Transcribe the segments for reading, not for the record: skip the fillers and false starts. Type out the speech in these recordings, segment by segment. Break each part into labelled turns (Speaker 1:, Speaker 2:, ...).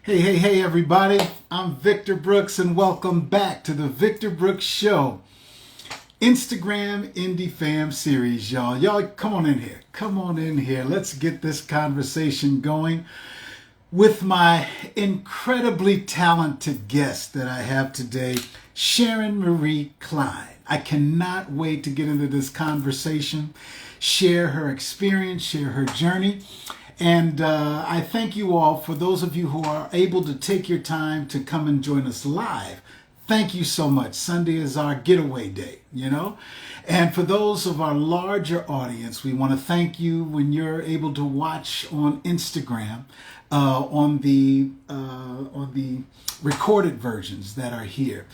Speaker 1: Hey, everybody. I'm Victor Brooks, and welcome back to the Victor Brooks Show, Instagram Indie Fam series, y'all. Y'all, come on in here. Come on in here. Let's get this conversation going with my incredibly talented guest that I have today, SHARON Marie Cline. I cannot wait to get into this conversation, share her experience, share her journey. And I thank you all for those of you who are able to take your time to come and join us live. Thank you so much. Sunday is our getaway day, you know. And for those of our larger audience, we want to thank you when you're able to watch on Instagram on the recorded versions that are here.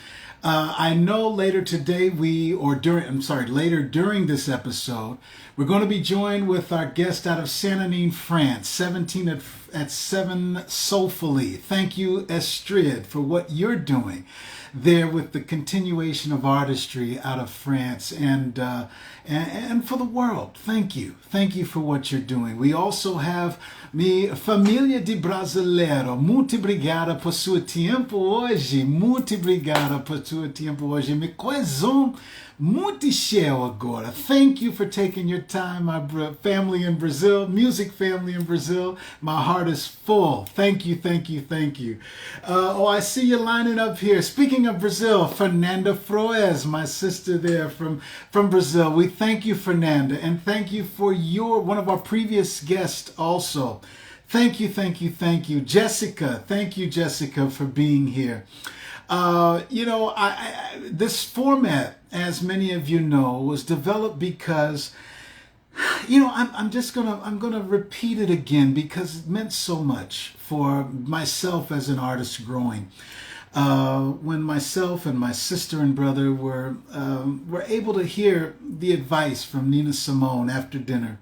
Speaker 1: I know later today later during this episode, we're going to be joined with our guest out of Saint-Denis, France, 17 at 7 Soulfully. Thank you, Estride, for what you're doing there with the continuation of artistry out of France and for the world. Thank you. Thank you for what you're doing. We also have Família de Brasileiro. Muito obrigada por seu tempo hoje. Muito obrigada por seu tempo hoje. Me coisou muito cheio agora. Thank you for taking your time, my family in Brazil, music family in Brazil. My heart is full. Thank you, thank you, thank you. I see you lining up here. Speaking of Brazil, Fernanda Froes, my sister there from Brazil. We thank you, Fernanda, and thank you for one of our previous guests also. Thank you, thank you, thank you. Jessica, thank you, Jessica, for being here. This format, as many of you know, was developed because, I'm gonna repeat it again because it meant so much for myself as an artist growing. When myself and my sister and brother were able to hear the advice from Nina Simone after dinner,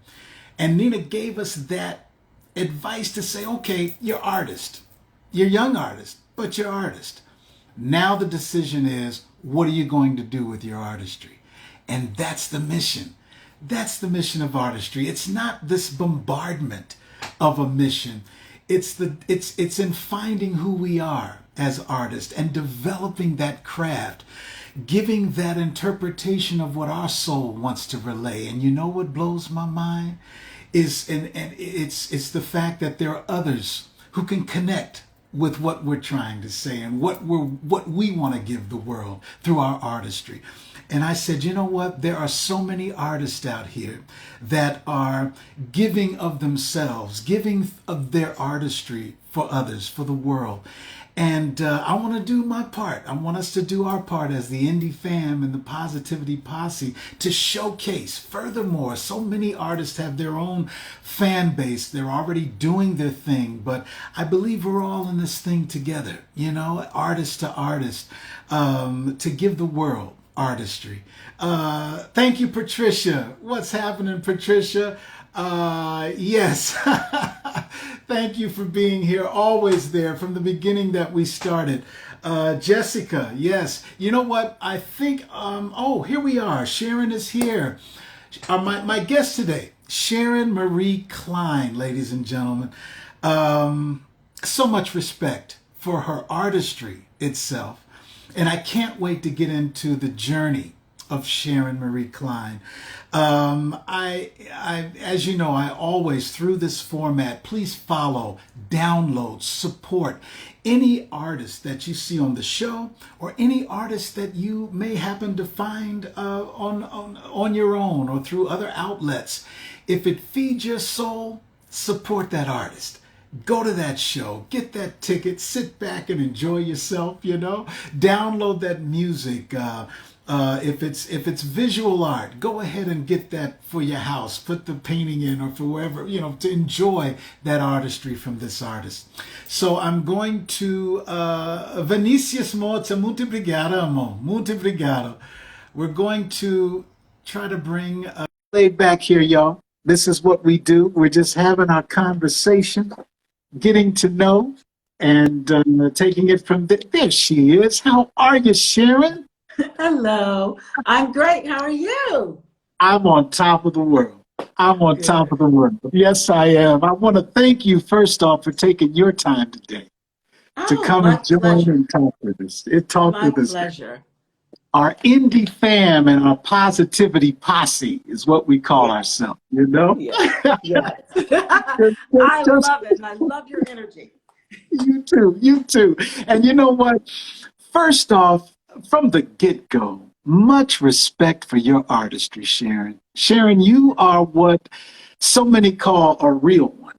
Speaker 1: and Nina gave us that advice to say, okay, you're artist, you're young artist, but you're artist. Now the decision is, what are you going to do with your artistry? And that's the mission. That's the mission of artistry. It's not this bombardment of a mission. It's in finding who we are as artists and developing that craft, giving that interpretation of what our soul wants to relay. And you know what blows my mind is, and it's the fact that there are others who can connect with what we're trying to say and what we want to give the world through our artistry. And I said, you know what? There are so many artists out here that are giving of themselves, giving of their artistry for others, for the world. And I want to do my part. I want us to do our part as the Indie Fam and the Positivity Posse to showcase. Furthermore, so many artists have their own fan base. They're already doing their thing. But I believe we're all in this thing together, artist to artist, to give the world artistry. Thank you, Patricia. What's happening, Patricia? Yes. Thank you for being here, always there from the beginning that we started. Jessica, yes. You know what? I think, here we are. SHARON is here. My guest today, SHARON Marie Cline, ladies and gentlemen. So much respect for her artistry itself. And I can't wait to get into the journey of SHARON Marie Cline. As you know, I always, through this format, please follow, download, support any artist that you see on the show or any artist that you may happen to find on your own or through other outlets. If it feeds your soul, support that artist. Go to that show, get that ticket, sit back and enjoy yourself, download that music. If it's visual art, go ahead and get that for your house, put the painting in or for wherever, to enjoy that artistry from this artist. So I'm going to, Vinicius Mota, muito obrigado, amor, muito obrigado. We're going to try to bring laid back here, y'all. This is what we do. We're just having our conversation, getting to know, and taking it from there she is. How are you, SHARON?
Speaker 2: Hello. I'm great. How are you?
Speaker 1: I'm on top of the world. I'm on top of the world. Yes, I am. I want to thank you, first off, for taking your time today to
Speaker 2: Oh,
Speaker 1: come
Speaker 2: my
Speaker 1: and join
Speaker 2: pleasure.
Speaker 1: and talk with us. It talked
Speaker 2: My
Speaker 1: with us.
Speaker 2: pleasure.
Speaker 1: Our indie fam and our positivity posse is what we call
Speaker 2: Yeah.
Speaker 1: ourselves, you know?
Speaker 2: Yes. Yes.
Speaker 1: Just,
Speaker 2: I
Speaker 1: just
Speaker 2: love it, and I love your energy.
Speaker 1: you too, you too. And you know what? First off, from the get go, much respect for your artistry, Sharon. Sharon, you are what so many call a real one.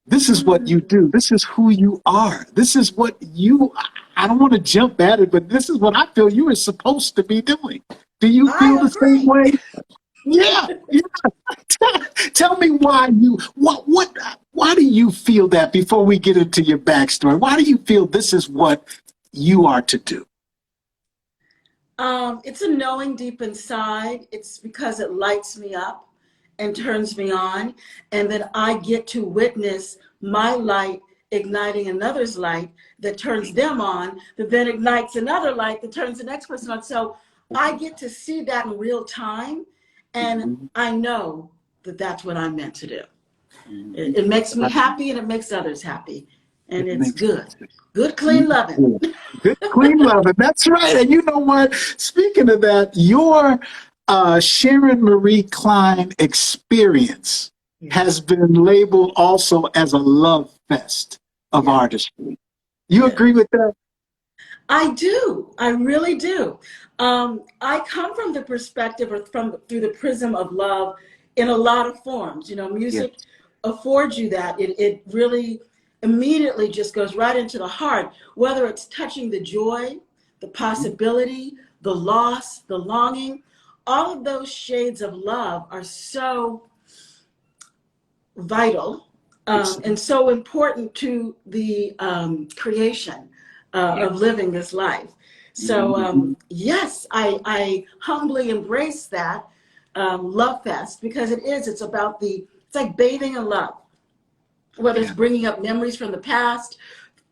Speaker 1: This is what you
Speaker 2: Mm.
Speaker 1: do. This is who you are. This is what you, I don't want to jump at it, but this is what I feel you are supposed to be doing. Do you feel
Speaker 2: I
Speaker 1: the same
Speaker 2: agree.
Speaker 1: way? Yeah, yeah. Tell me why why do you feel that before we get into your backstory? Why do you feel this is what you are to do?
Speaker 2: It's a knowing deep inside. It's because it lights me up and turns me on, and then I get to witness my light igniting another's light that turns them on, that then ignites another light that turns the next person on. So I get to see that in real time, and
Speaker 1: Mhm,
Speaker 2: I know that that's what I'm meant to do.
Speaker 1: mhm.
Speaker 2: It makes me happy and it makes others happy, and
Speaker 1: It
Speaker 2: it's
Speaker 1: makes
Speaker 2: good. Good,
Speaker 1: me
Speaker 2: clean loving.
Speaker 1: feel good, clean loving. That's right. And you know what? Speaking of that, your Sharon Marie Klein experience
Speaker 2: Yeah,
Speaker 1: has been labeled also as a love fest of
Speaker 2: yeah,
Speaker 1: artistry. You
Speaker 2: yeah.
Speaker 1: agree with that?
Speaker 2: I do. I really do. I come from the perspective or from through the prism of love in a lot of forms. You know,
Speaker 1: Yes.
Speaker 2: music affords you that. It really immediately just goes right into the heart, whether it's touching the joy, the
Speaker 1: Mhm.
Speaker 2: possibility, the loss, the longing. All of those shades of love are so vital
Speaker 1: It's
Speaker 2: and so important to the creation of
Speaker 1: yes.
Speaker 2: living this life. So
Speaker 1: Mhm.
Speaker 2: yes, I humbly embrace that love fest because it's about it's like bathing in love, whether it's
Speaker 1: Yeah.
Speaker 2: bringing up memories from the past,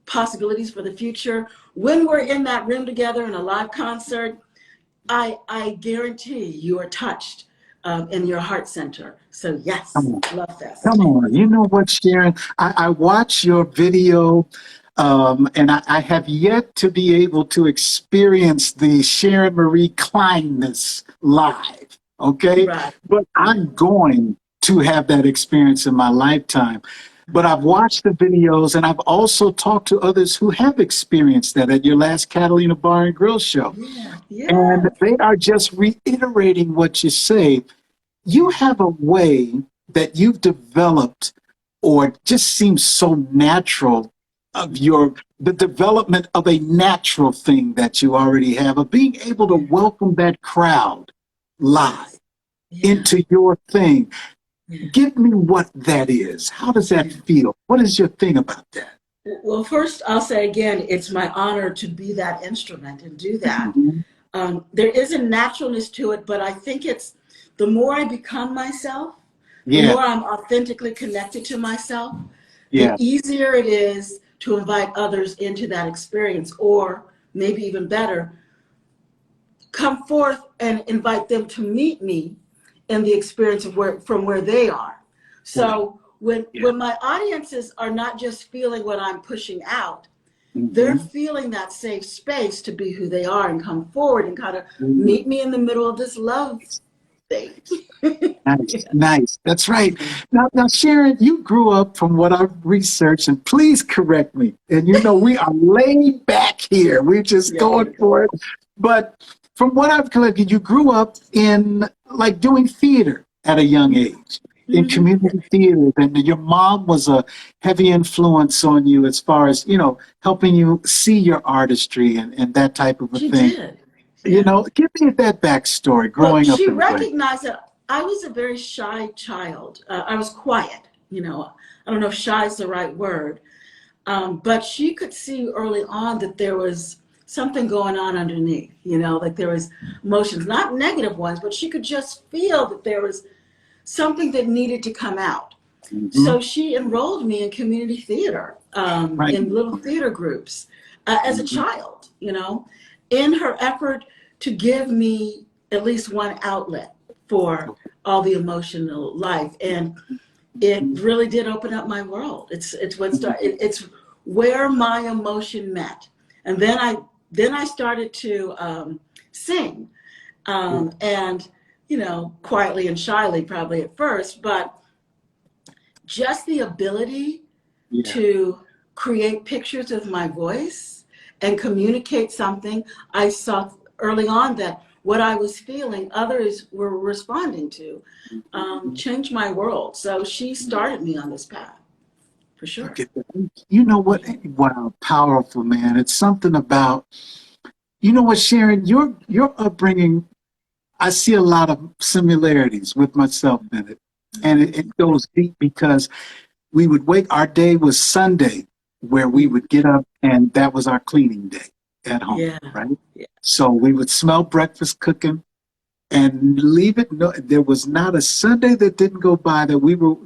Speaker 2: possibilities for the future. When we're in that room together in a live concert, I guarantee you are touched in your heart center. So
Speaker 1: Come
Speaker 2: yes,
Speaker 1: on.
Speaker 2: love fest.
Speaker 1: Come on. You know what, Sharon? I watch your video, and I have yet to be able to experience the Sharon Marie Kleiness live. Okay.
Speaker 2: Right.
Speaker 1: But I'm going to have that experience in my lifetime. But I've watched the videos and I've also talked to others who have experienced that at your last Catalina Bar and Grill show.
Speaker 2: Yeah,
Speaker 1: And
Speaker 2: yeah,
Speaker 1: they are just reiterating what you say. You have a way that you've developed or just seems so natural of the development of a natural thing that you already have of being able to
Speaker 2: yeah,
Speaker 1: welcome that crowd live
Speaker 2: yes, yeah,
Speaker 1: into your thing.
Speaker 2: yeah.
Speaker 1: Give me what that is. How does that feel? What is your thing about that?
Speaker 2: Well, first, I'll say again, it's my honor to be that instrument and do that.
Speaker 1: Mhm.
Speaker 2: There is a naturalness to it, but I think it's the more I become myself, the
Speaker 1: Yeah,
Speaker 2: more I'm authentically connected to myself, the
Speaker 1: yeah,
Speaker 2: easier it is to invite others into that experience, or maybe even better, come forth and invite them to meet me in the experience of from where they are.
Speaker 1: yeah,
Speaker 2: So
Speaker 1: yeah.
Speaker 2: when my audiences are not just feeling what I'm pushing out, they're
Speaker 1: Mhm.
Speaker 2: feeling that safe space to be who they are and come forward and kind of
Speaker 1: Mm.
Speaker 2: meet me in the middle of this love thing.
Speaker 1: Nice,
Speaker 2: Yeah.
Speaker 1: nice. That's right. Now, Sharon, you grew up from what I've researched, and please correct me. And you know, we are laid back here. We're just
Speaker 2: Yeah, there
Speaker 1: going
Speaker 2: you go.
Speaker 1: for it. But from what I've collected, you grew up in like doing theater at a young age, in
Speaker 2: Mm-hmm.
Speaker 1: community theater, and your mom was a heavy influence on you as far as, you know, helping you see your artistry and that type of a
Speaker 2: She
Speaker 1: thing.
Speaker 2: did.
Speaker 1: You
Speaker 2: Yeah.
Speaker 1: know, give me that backstory
Speaker 2: Well,
Speaker 1: growing up
Speaker 2: she
Speaker 1: in the way.
Speaker 2: recognized that I was a very shy child. I was quiet, you know. I don't know if shy is the right word, but she could see early on that there was something going on underneath, you know, like there was emotions, not negative ones, but she could just feel that there was something that needed to come out.
Speaker 1: Mhm.
Speaker 2: So she enrolled me in community theater,
Speaker 1: Right.
Speaker 2: in little theater groups as a
Speaker 1: Mhm.
Speaker 2: child, you know, in her effort to give me at least one outlet for all the emotional life. And it
Speaker 1: Mhm.
Speaker 2: really did open up my world. It's what started, it's where my emotion met. And then I started to sing, and quietly and shyly probably at first, but just the ability
Speaker 1: Yeah.
Speaker 2: to create pictures with my voice and communicate something. I saw early on that what I was feeling, others were responding to, changed my world. So she started me on this path, for sure.
Speaker 1: Look at that. You know what? Wow, powerful, man. It's something about, you know what, Sharon, your upbringing, I see a lot of similarities with myself in it. And it goes deep because we would our day was Sunday, where we would get up and that was our cleaning day at home,
Speaker 2: Yeah.
Speaker 1: right?
Speaker 2: Yeah.
Speaker 1: So we would smell breakfast cooking and leave it. No, there was not a Sunday that didn't go by that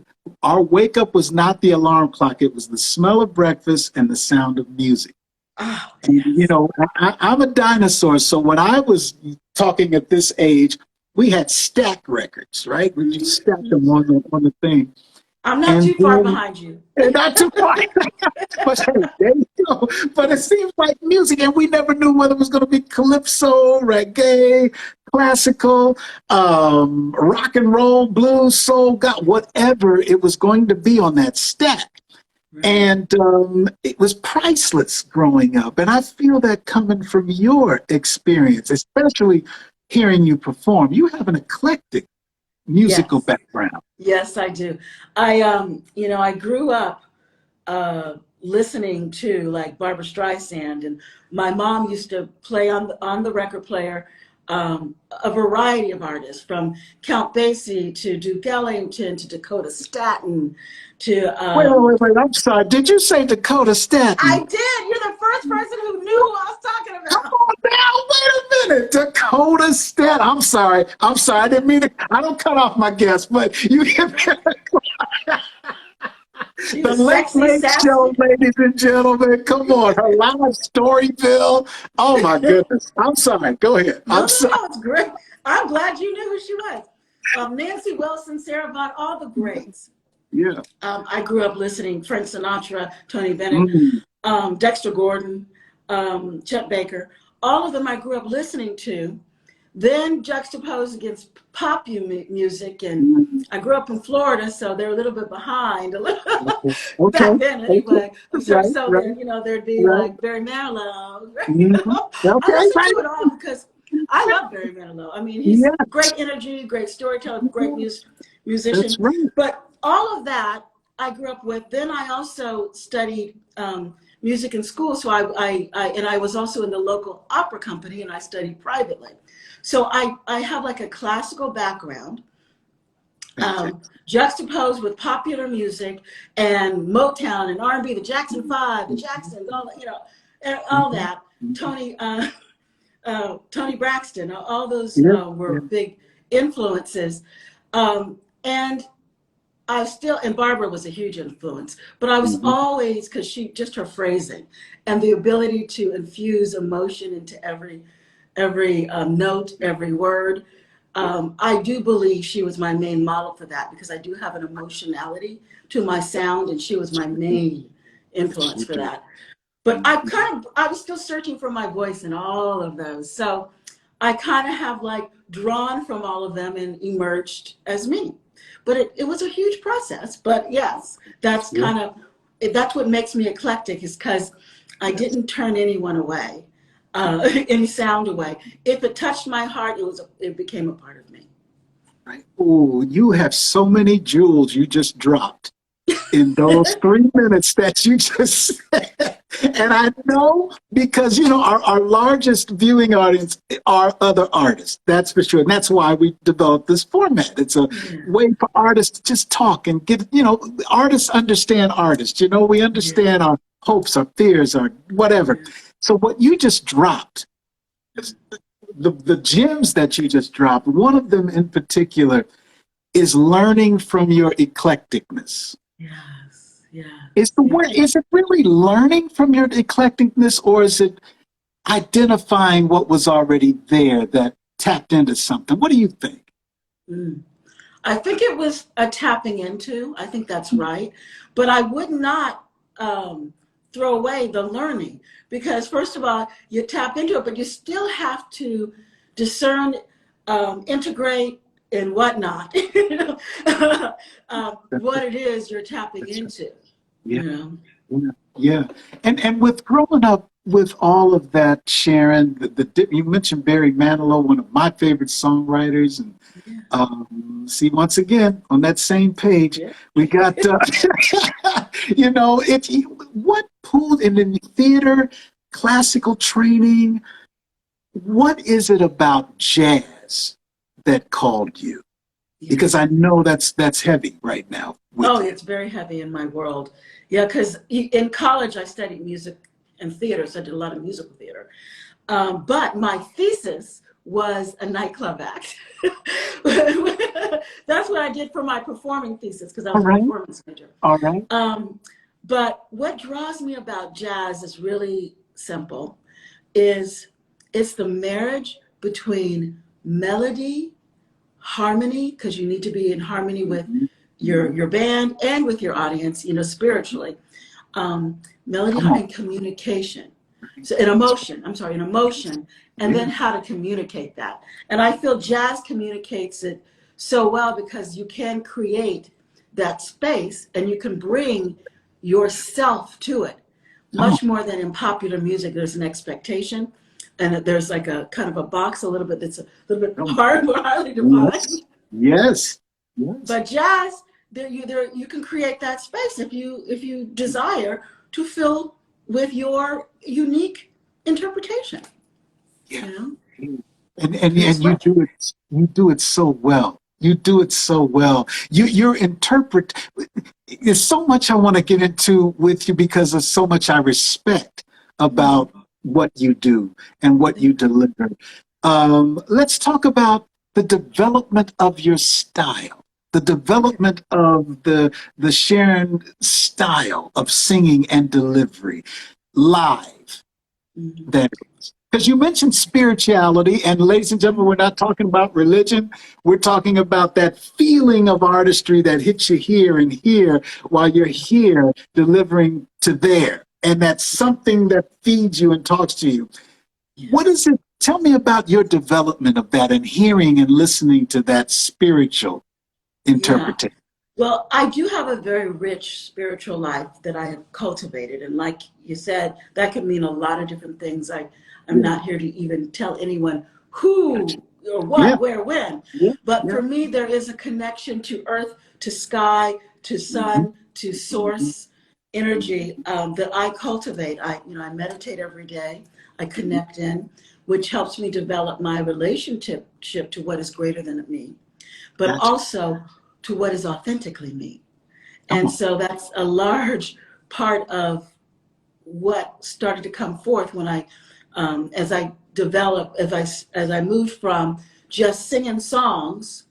Speaker 1: our wake up was not the alarm clock. It was the smell of breakfast and the sound of music.
Speaker 2: Oh,
Speaker 1: And, you
Speaker 2: yes.
Speaker 1: know, I'm a dinosaur. So when I was talking at this age, we had stack records, right? We just stacked them on the thing.
Speaker 2: I'm not
Speaker 1: And
Speaker 2: too far
Speaker 1: then,
Speaker 2: behind you.
Speaker 1: and not too far. But hey, there you go. But it seems like music, and we never knew whether it was going to be calypso, reggae, classical, rock and roll, blues, soul, God, whatever it was going to be on that stack.
Speaker 2: Right.
Speaker 1: And it was priceless growing up. And I feel that coming from your experience, especially hearing you perform. You have an eclectic musical
Speaker 2: Yes.
Speaker 1: background.
Speaker 2: Yes, I do. I grew up listening to like Barbara Streisand, and my mom used to play on the record player a variety of artists, from Count Basie to Duke Ellington to Dakota Staton to
Speaker 1: Wait. I'm sorry. Did you say Dakota
Speaker 2: I
Speaker 1: Staton?
Speaker 2: did. You're the first person who knew who I was talking
Speaker 1: Come
Speaker 2: about.
Speaker 1: on now. Wait a minute. Dakota Staton. I'm sorry. I didn't mean to. I don't cut off my guests, but you hit me.
Speaker 2: She
Speaker 1: The
Speaker 2: was
Speaker 1: Late
Speaker 2: sexy,
Speaker 1: Late Show,
Speaker 2: sassy.
Speaker 1: ladies and gentlemen. Come on. Her live Storyville. Oh, my goodness. I'm sorry. Go ahead.
Speaker 2: No,
Speaker 1: I'm
Speaker 2: no,
Speaker 1: sorry.
Speaker 2: no, it's great. I'm glad you knew who she was. Nancy Wilson, Sarah Vaughan, all the greats.
Speaker 1: Yeah.
Speaker 2: I grew up listening Frank Sinatra, Tony Bennett,
Speaker 1: Mm.
Speaker 2: Dexter Gordon, Chet Baker. All of them I grew up listening to, then juxtaposed against pop music. And
Speaker 1: Mm.
Speaker 2: I grew up in Florida, so they're a little bit behind, a little
Speaker 1: Okay.
Speaker 2: back then
Speaker 1: Okay.
Speaker 2: anyway. I'm sure,
Speaker 1: Right.
Speaker 2: so
Speaker 1: Right.
Speaker 2: then, there'd be
Speaker 1: Right.
Speaker 2: like Barry Manilow.
Speaker 1: Mhm.
Speaker 2: I
Speaker 1: Okay.
Speaker 2: listened
Speaker 1: Right.
Speaker 2: to it all because I love Barry Manilow. I mean, he's
Speaker 1: Yeah.
Speaker 2: great energy, great storyteller, great
Speaker 1: That's
Speaker 2: musician.
Speaker 1: right.
Speaker 2: But all of that I grew up with. Then I also studied music in school. So I was also in the local opera company, and I studied privately. So I have like a classical background,
Speaker 1: Fantastic.
Speaker 2: juxtaposed with popular music and Motown and R&B, the Jackson Five, the Jacksons, all that, and all
Speaker 1: Mhm.
Speaker 2: that.
Speaker 1: Mhm.
Speaker 2: Tony Tony Braxton, all those
Speaker 1: Yeah.
Speaker 2: were
Speaker 1: Yeah.
Speaker 2: big influences. And and Barbara was a huge influence, but I was
Speaker 1: Mhm.
Speaker 2: always, because her phrasing and the ability to infuse emotion into every note, every word. I do believe she was my main model for that, because I do have an emotionality to my sound, and she was my main
Speaker 1: Yes,
Speaker 2: influence
Speaker 1: you
Speaker 2: for
Speaker 1: do.
Speaker 2: that. But
Speaker 1: Mhm.
Speaker 2: I was still searching for my voice in all of those. So I kind of have like drawn from all of them and emerged as me. But it was a huge process. But yes,
Speaker 1: Yeah.
Speaker 2: that's what makes me eclectic, is because I
Speaker 1: Yes.
Speaker 2: didn't turn anyone away, any sound away. If it touched my heart, it became a part of me.
Speaker 1: Right. Oh, you have so many jewels you just dropped in those 3 minutes that you just said. And I know because, our largest viewing audience are other artists. That's for sure. And that's why we developed this format. It's a
Speaker 2: Yeah,
Speaker 1: way for artists to just talk and get, artists understand artists. We
Speaker 2: yeah,
Speaker 1: understand our hopes, our fears, our whatever.
Speaker 2: yeah.
Speaker 1: So what you just dropped, the gems that you just dropped, one of them in particular is learning from your eclecticness.
Speaker 2: Yes,
Speaker 1: Is
Speaker 2: yes,
Speaker 1: the
Speaker 2: yeah.
Speaker 1: word, is it really learning from your eclecticness, or is it identifying what was already there that tapped into something? What do you think?
Speaker 2: Mm. I think it was a tapping into. I think that's right. But I would not throw away the learning, because first of all, you tap into it, but you still have to discern, integrate, and whatnot, what it is you're tapping into,
Speaker 1: Yeah.
Speaker 2: you know.
Speaker 1: Yeah. And with growing up with all of that, Sharon, you mentioned Barry Manilow, one of my favorite songwriters, and see, once again, on that same page, we got, you know, what pulled in the theater, classical training, what is it about jazz that called you? Because I know that's heavy right now.
Speaker 2: Oh, it's very heavy in my world. Yeah, because in college I studied music and theater, so I did a lot of musical theater. But my thesis was a nightclub act. That's what I did for my performing thesis, because I was a performance major.
Speaker 1: All right.
Speaker 2: But what draws me about jazz is really simple. It's the marriage between melody, harmony, because you need to be in harmony with your band and with your audience, you know, spiritually. Melody and communication. So an emotion, and then how to communicate that. And I feel jazz communicates it so well, because you can create that space and you can bring yourself to it, much more than in popular music. There's an expectation, and there's like a kind of a box a little bit that's a little bit hardly defined.
Speaker 1: Yes.
Speaker 2: But jazz, you can create that space if you desire to fill with your unique interpretation.
Speaker 1: Yeah.
Speaker 2: You know?
Speaker 1: And you do it so well. You do it so well. You interpret. There's so much I want to get into with you, because there's so much I respect about what you do and what you deliver. Let's talk about the development of your style, the development of the Sharon style of singing and delivery live. That is. Because you mentioned spirituality, and ladies and gentlemen, we're not talking about religion. We're talking about that feeling of artistry that hits you here and here while you're here delivering to there. And that's something that feeds you and talks to you. What is it? Tell me about your development of that and hearing and listening to that spiritual interpretation.
Speaker 2: Well, I do have a very rich spiritual life that I have cultivated. And like you said, that could mean a lot of different things. I'm not here to even tell anyone who or what, where, when. But for me, there is a connection to earth, to sky, to sun, to source energy that I cultivate. I meditate every day. I connect in, which helps me develop my relationship to what is greater than me, but also to what is authentically me. And so that's a large part of what started to come forth when as I developed, as I moved from just singing songs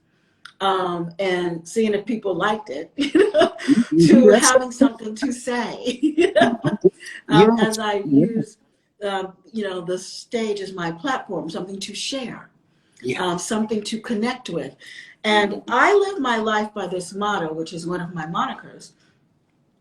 Speaker 2: and seeing if people liked it, to having something to say. As I use, the stage as my platform, something to share, something to connect with. And I live my life by this motto, which is one of my monikers,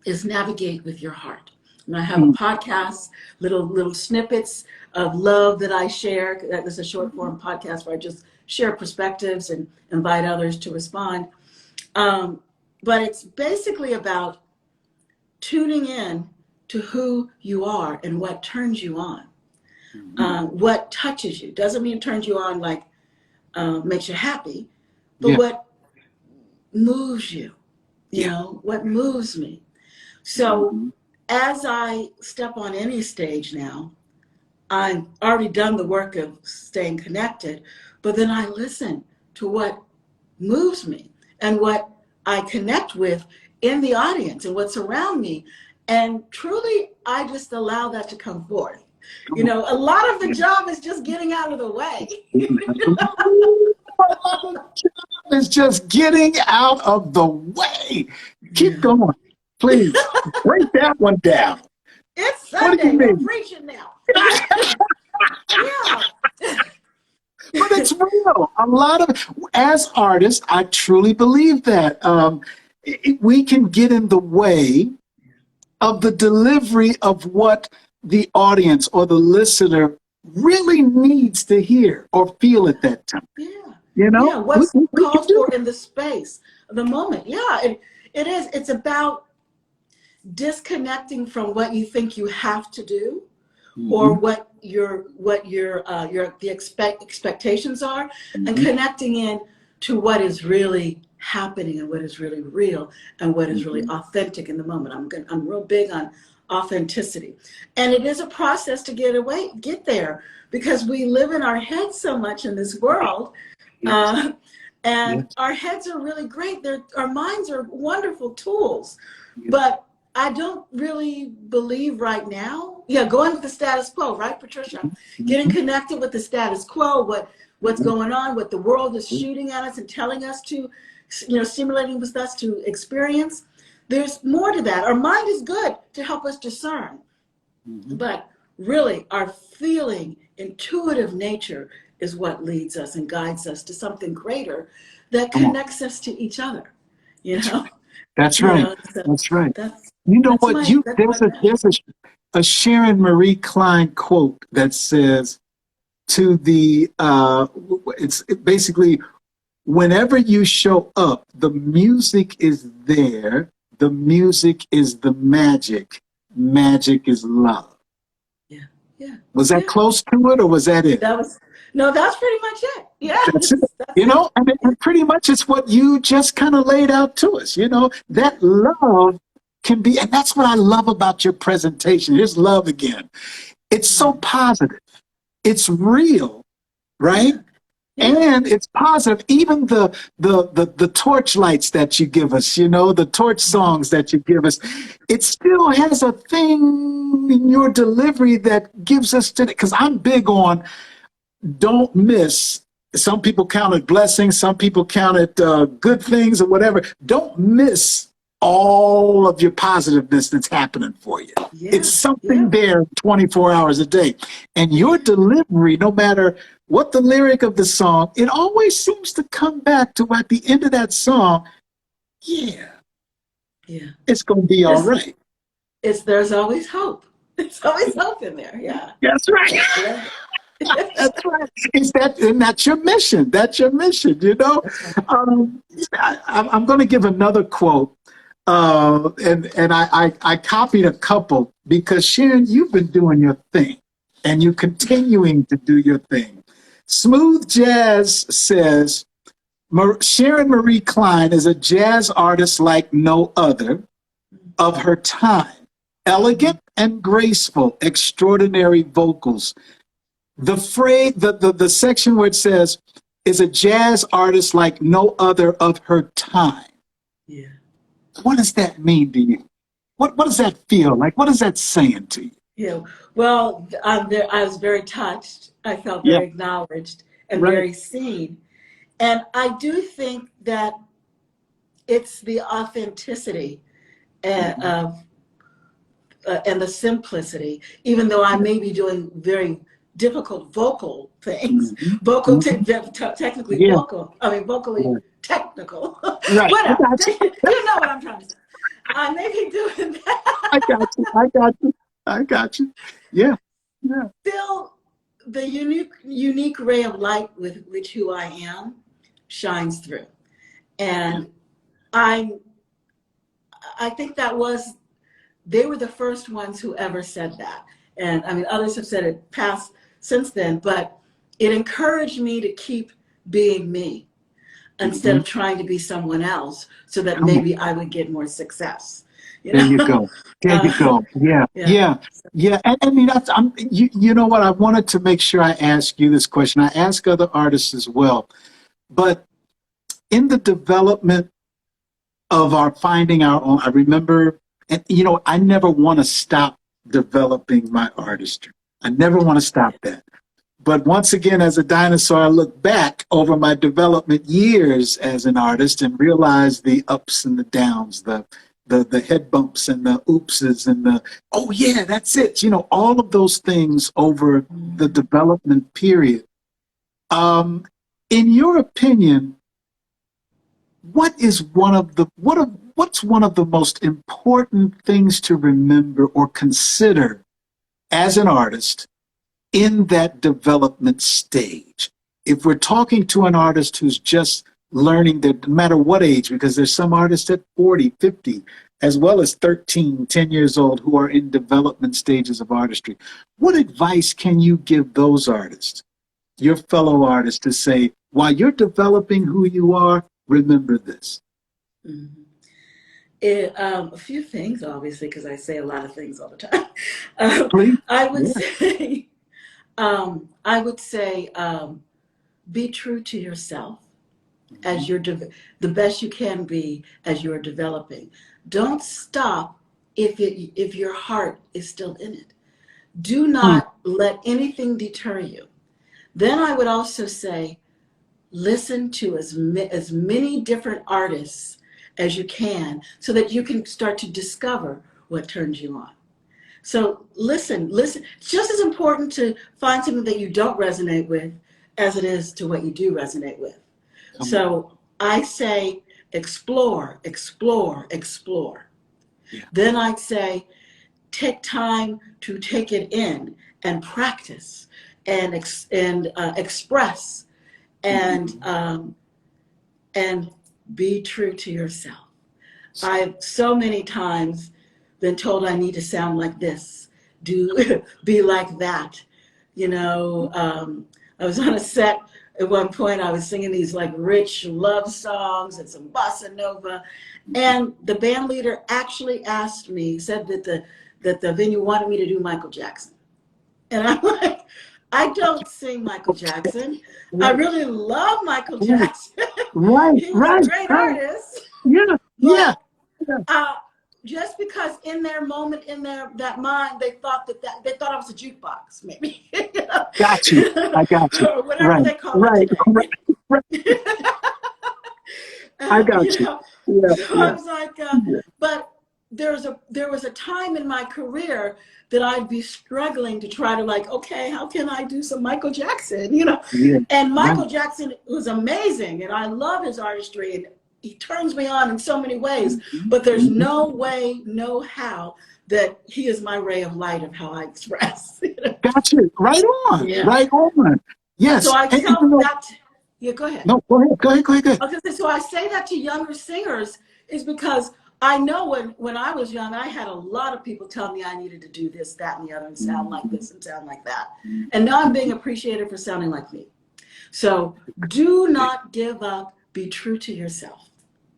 Speaker 2: is navigate with your heart. And I have a podcast, little snippets of love that I share. That is a short form podcast where I just share perspectives and invite others to respond. But it's basically about tuning in to who you are and what turns you on, what touches you. Doesn't mean turns you on like makes you happy, but what moves you, you know, what moves me. So as I step on any stage now, I've already done the work of staying connected, but then I listen to what moves me and what I connect with in the audience and what's around me. And truly, I just allow that to come forth. You know, a lot of the job is just getting out of the way.
Speaker 1: It's just getting out of the way. Keep going, please. Break that one down.
Speaker 2: It's Sunday. We're preaching now.
Speaker 1: But it's real. A lot of, as artists, I truly believe that we can get in the way of the delivery of what the audience or the listener really needs to hear or feel at that time.
Speaker 2: Yeah.
Speaker 1: You
Speaker 2: Yeah.
Speaker 1: know,
Speaker 2: What's
Speaker 1: we can
Speaker 2: called
Speaker 1: do
Speaker 2: for in the space, the moment. Yeah. It is. It's about disconnecting from what you think you have to do, or
Speaker 1: it.
Speaker 2: expectations are, and
Speaker 1: Hmm.
Speaker 2: connecting in to what is really happening and what is really real and what is really
Speaker 1: Hmm.
Speaker 2: authentic in the moment. I'm real big on authenticity, and it is a process to get there, because we live in our heads so much in this world.
Speaker 1: Yes.
Speaker 2: uh, and
Speaker 1: Yes.
Speaker 2: our heads are really great. Our minds are wonderful tools,
Speaker 1: Yes.
Speaker 2: but I don't really believe right now. Yeah, going with the status quo, right, Patricia? Getting
Speaker 1: Hmm.
Speaker 2: connected with the status quo, what's
Speaker 1: Hmm.
Speaker 2: going on, what the world is shooting at us and telling us to, stimulating with us to experience. There's more to that. Our mind is good to help us discern,
Speaker 1: Hmm.
Speaker 2: but really our feeling, intuitive nature is what leads us and guides us to something greater that
Speaker 1: Come on.
Speaker 2: connects us to each other. You
Speaker 1: That's
Speaker 2: know,
Speaker 1: right. That's right.
Speaker 2: so
Speaker 1: That's right.
Speaker 2: that's
Speaker 1: You know
Speaker 2: that's
Speaker 1: what?
Speaker 2: my that's my passion.
Speaker 1: There's a Sharon Marie Klein quote that says to the it's basically, whenever you show up, the music is there. The music is the magic. Magic is love.
Speaker 2: Yeah, yeah,
Speaker 1: Was that
Speaker 2: yeah.
Speaker 1: close to it, or was that it?
Speaker 2: That was no. That's pretty much it.
Speaker 1: That's it.
Speaker 2: Yes, that's
Speaker 1: You
Speaker 2: it.
Speaker 1: know, and pretty much it's what you just kind of laid out to us. You know,
Speaker 2: Yeah,
Speaker 1: that love can be, and that's what I love about your presentation. Here's love again. It's so
Speaker 2: yeah,
Speaker 1: positive. It's real, right?
Speaker 2: yeah, yeah,
Speaker 1: And it's positive. Even the torch lights that you give us, you know, the torch songs that you give us, it still has a thing in your delivery that gives us to, because I'm big on don't miss. Some people count it blessings, some people count it good things or whatever. Don't miss all of your positiveness that's happening for you. It's
Speaker 2: yeah,
Speaker 1: something
Speaker 2: yeah,
Speaker 1: there 24 hours a day. And your
Speaker 2: yeah,
Speaker 1: delivery, no matter what the lyric of the song, it always seems to come back to, at the end of that song, yeah,
Speaker 2: yeah.
Speaker 1: it's going to be all
Speaker 2: There's
Speaker 1: right.
Speaker 2: there's always hope. There's always hope in there. Yeah,
Speaker 1: That's right.
Speaker 2: yeah.
Speaker 1: That's right. Is that, and that's your mission. That's your mission. You know,
Speaker 2: That's right.
Speaker 1: um, I'm going to give another quote, and I copied a couple because Sharon, you've been doing your thing, and you're continuing to do your thing. Smooth Jazz says Sharon Marie Klein is a jazz artist like no other of her time. Elegant and graceful, extraordinary vocals. The phrase, the section where it says, is a jazz artist like no other of her time.
Speaker 2: Yeah.
Speaker 1: What does that mean to you? What does that feel like? What is that saying to you?
Speaker 2: Yeah. Well, I was very touched. I felt
Speaker 1: Yeah,
Speaker 2: very acknowledged and
Speaker 1: right.
Speaker 2: very seen. And I do think that it's the authenticity
Speaker 1: Mhm.
Speaker 2: of and the simplicity, even though I
Speaker 1: Yeah.
Speaker 2: may be doing very difficult vocal things,
Speaker 1: Mhm.
Speaker 2: vocal
Speaker 1: Mhm.
Speaker 2: technically
Speaker 1: Yeah,
Speaker 2: vocal. I mean, vocally
Speaker 1: right.
Speaker 2: technical.
Speaker 1: Right. I
Speaker 2: Whatever.
Speaker 1: got you.
Speaker 2: You know what I'm trying to say. I may be doing
Speaker 1: I
Speaker 2: that.
Speaker 1: got you. I got you. I got you. Yeah. Yeah.
Speaker 2: Still, the unique ray of light with which who I am shines through,
Speaker 1: Yeah.
Speaker 2: and I I think that was they were the first ones who ever said that. And I mean, others have said it past since then, but it encouraged me to keep being me instead
Speaker 1: Mhm.
Speaker 2: of trying to be someone else so that
Speaker 1: Come on.
Speaker 2: maybe I would get more success. You
Speaker 1: There you
Speaker 2: know?
Speaker 1: go. There you go. Yeah.
Speaker 2: Yeah.
Speaker 1: Yeah. Yeah. And I mean, you know what? I wanted to make sure I ask you this question. I ask other artists as well. But in the development of our finding our own, I remember, and you know, I never want to stop developing my artistry. I never want to stop that. But once again, as a dinosaur, I look back over my development years as an artist and realize the ups and the downs, the head bumps and the oopses and the, oh yeah, that's it. You know, all of those things over the
Speaker 2: Mhm.
Speaker 1: development period. Um, in your opinion, what is one of the, what's one of the most important things to remember or consider as an artist in that development stage? If we're talking to an artist who's just learning, that no matter what age, because there's some artists at 40, 50, as well as 13, 10 years old who are in development stages of artistry, what advice can you give those artists, your fellow artists, to say, while you're developing who you are, remember this?
Speaker 2: Mhm. A few things, obviously, because I say a lot of things all the time.
Speaker 1: Please.
Speaker 2: I would
Speaker 1: Yeah.
Speaker 2: say, I would say, be true to yourself as you're the best you can be as you're developing. Don't stop if your heart is still in it. Do
Speaker 1: Mm,
Speaker 2: not let anything deter you. Then I would also say, listen to as many different artists as you can so that you can start to discover what turns you on. So listen. It's just as important to find something that you don't resonate with as it is to what you do resonate with.
Speaker 1: come on.
Speaker 2: So I say, explore, explore, explore.
Speaker 1: Yeah.
Speaker 2: Then I'd say, take time to take it in and practice and express and
Speaker 1: Mhm.
Speaker 2: um, and be true to yourself. I've so many times been told I need to sound like this, do be like that. You know, I was on a set at one point. I was singing these like rich love songs and some bossa nova, and the band leader actually asked me, said that the venue wanted me to do Michael Jackson, and I'm like, I don't sing Michael Jackson. I
Speaker 1: Right,
Speaker 2: really love Michael
Speaker 1: right,
Speaker 2: Jackson.
Speaker 1: right,
Speaker 2: He was a
Speaker 1: right,
Speaker 2: great
Speaker 1: right.
Speaker 2: artist,
Speaker 1: Yeah, yeah,
Speaker 2: but
Speaker 1: yeah.
Speaker 2: uh, just because in their moment, in their that mind, they thought that they thought I was a jukebox, maybe,
Speaker 1: Got you. I got you.
Speaker 2: or whatever
Speaker 1: Right,
Speaker 2: they call it
Speaker 1: right,
Speaker 2: today.
Speaker 1: right, right. I got
Speaker 2: You
Speaker 1: you.
Speaker 2: know,
Speaker 1: Yeah,
Speaker 2: so I
Speaker 1: yeah,
Speaker 2: was like,
Speaker 1: yeah.
Speaker 2: but there was a time in my career that I'd be struggling to try to like, okay, how can I do some Michael Jackson? You know,
Speaker 1: Yeah,
Speaker 2: and
Speaker 1: right.
Speaker 2: Michael Jackson was amazing, and I love his artistry, and he turns me on in so many ways.
Speaker 1: Mhm,
Speaker 2: But there's
Speaker 1: mhm.
Speaker 2: no way, no how that he is my ray of light of how I express. You know?
Speaker 1: Got you. Right on.
Speaker 2: Yeah.
Speaker 1: Right on.
Speaker 2: So
Speaker 1: Yes.
Speaker 2: I
Speaker 1: And you
Speaker 2: tell
Speaker 1: know,
Speaker 2: that. Yeah, go ahead.
Speaker 1: no, go ahead. Go ahead. Go ahead. Go ahead.
Speaker 2: Okay, so I say that to younger singers is because I know when I was young, I had a lot of people tell me I needed to do this, that, and the other, and sound like
Speaker 1: Mhm,
Speaker 2: this and sound like that. And now I'm being appreciated for sounding like me. So do not give up. Be true to yourself.